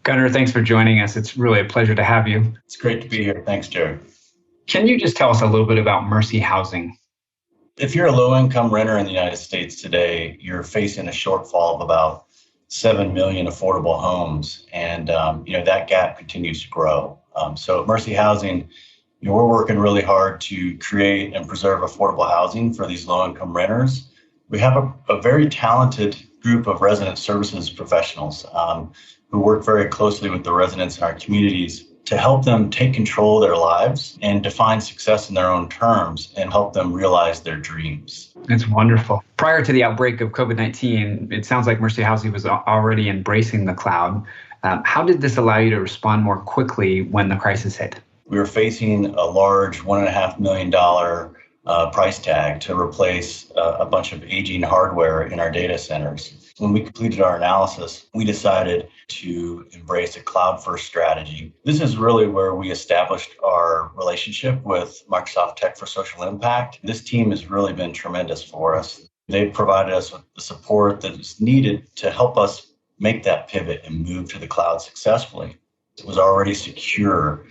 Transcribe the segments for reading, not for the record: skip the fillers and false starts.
Gunnar, thanks for joining us. It's really a pleasure to have you. It's great to be here. Thanks, Jared. Can you just tell us a little bit about Mercy Housing? If you're a low-income renter in the United States today, you're facing a shortfall of about 7 million affordable homes, and that gap continues to grow. So at Mercy Housing, we're working really hard to create and preserve affordable housing for these low-income renters. We have a very talented group of resident services professionals who work very closely with the residents in our communities to help them take control of their lives and define success in their own terms and help them realize their dreams. It's wonderful. Prior to the outbreak of COVID-19, it sounds like Mercy Housing was already embracing the cloud. How did this allow you to respond more quickly when the crisis hit? We were facing a large $1.5 million price tag to replace a bunch of aging hardware in our data centers. When we completed our analysis, we decided to embrace a cloud-first strategy. This is really where we established our relationship with Microsoft Tech for Social Impact. This team has really been tremendous for us. They've provided us with the support that is needed to help us make that pivot and move to the cloud successfully. It was already secure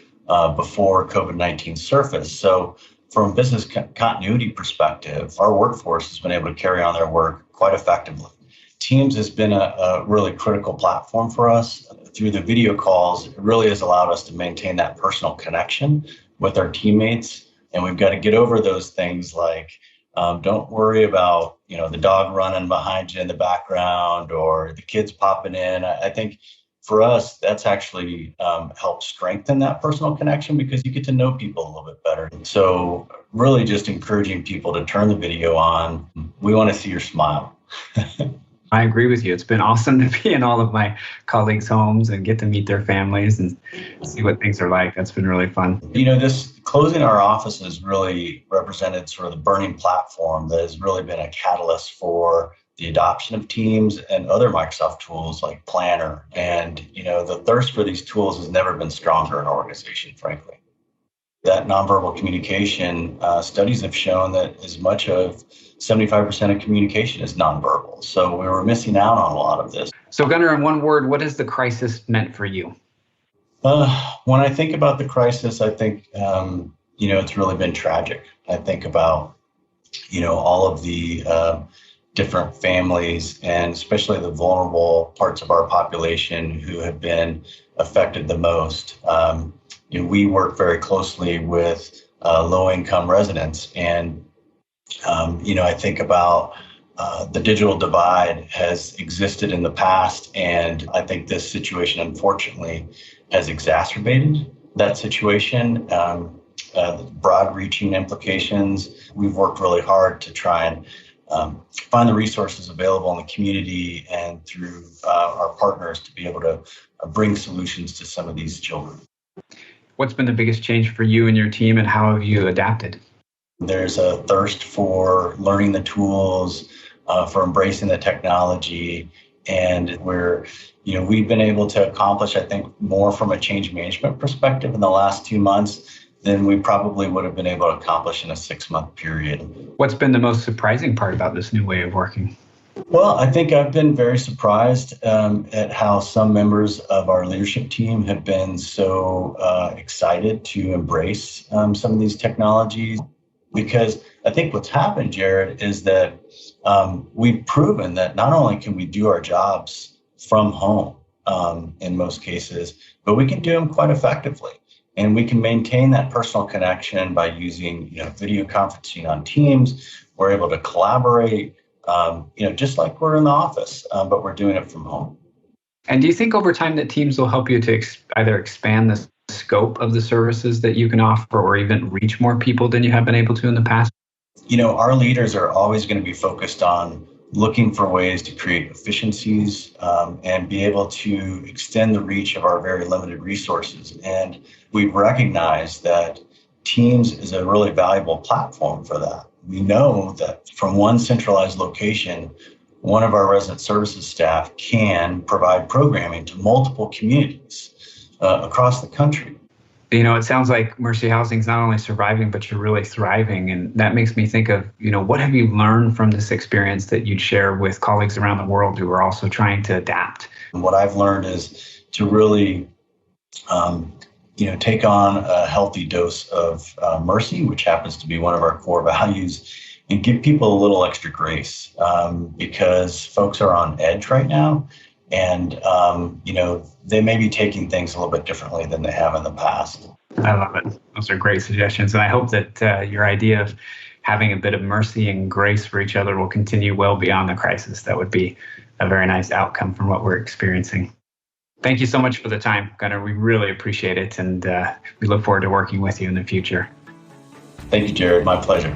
before COVID-19 surfaced. So from a business continuity perspective, our workforce has been able to carry on their work quite effectively. Teams has been a really critical platform for us. Through the video calls, it really has allowed us to maintain that personal connection with our teammates. And we've got to get over those things like, don't worry about, the dog running behind you in the background or the kids popping in. I think for us, that's actually helped strengthen that personal connection because you get to know people a little bit better. So really just encouraging people to turn the video on. We want to see your smile. I agree with you. It's been awesome to be in all of my colleagues' homes and get to meet their families and see what things are like. That's been really fun. This closing our offices really represented sort of the burning platform that has really been a catalyst for the adoption of Teams and other Microsoft tools like Planner. And, the thirst for these tools has never been stronger in our organization, frankly. That nonverbal communication, studies have shown that as much of 75% of communication is nonverbal. So we were missing out on a lot of this. So Gunnar, in one word, what has the crisis meant for you? When I think about the crisis, I think, it's really been tragic. I think about, all of the different families and especially the vulnerable parts of our population who have been affected the most. We work very closely with low-income residents, and I think about the digital divide has existed in the past, and I think this situation, unfortunately, has exacerbated that situation. Broad-reaching implications. We've worked really hard to try and find the resources available in the community and through our partners to be able to bring solutions to some of these children. What's been the biggest change for you and your team, and how have you adapted? There's a thirst for learning the tools, for embracing the technology, and we've been able to accomplish, I think, more from a change management perspective in the last 2 months than we probably would have been able to accomplish in a 6-month period. What's been the most surprising part about this new way of working? Well, I think I've been very surprised at how some members of our leadership team have been so excited to embrace some of these technologies. Because I think what's happened, Jared, is that we've proven that not only can we do our jobs from home in most cases, but we can do them quite effectively. And we can maintain that personal connection by using video conferencing on Teams. We're able to collaborate, just like we're in the office, but we're doing it from home. And do you think over time that Teams will help you to either expand the scope of the services that you can offer or even reach more people than you have been able to in the past? Our leaders are always going to be focused on looking for ways to create efficiencies and be able to extend the reach of our very limited resources. And we've recognized that Teams is a really valuable platform for that. We know that from one centralized location, one of our resident services staff can provide programming to multiple communities across the country. It sounds like Mercy Housing is not only surviving, but you're really thriving. And that makes me think of, what have you learned from this experience that you'd share with colleagues around the world who are also trying to adapt And what I've learned is to really, take on a healthy dose of mercy, which happens to be one of our core values, and give people a little extra grace because folks are on edge right now. And, they may be taking things a little bit differently than they have in the past. I love it. Those are great suggestions. And I hope that your idea of having a bit of mercy and grace for each other will continue well beyond the crisis. That would be a very nice outcome from what we're experiencing. Thank you so much for the time, Gunnar. We really appreciate it. And we look forward to working with you in the future. Thank you, Jared. My pleasure.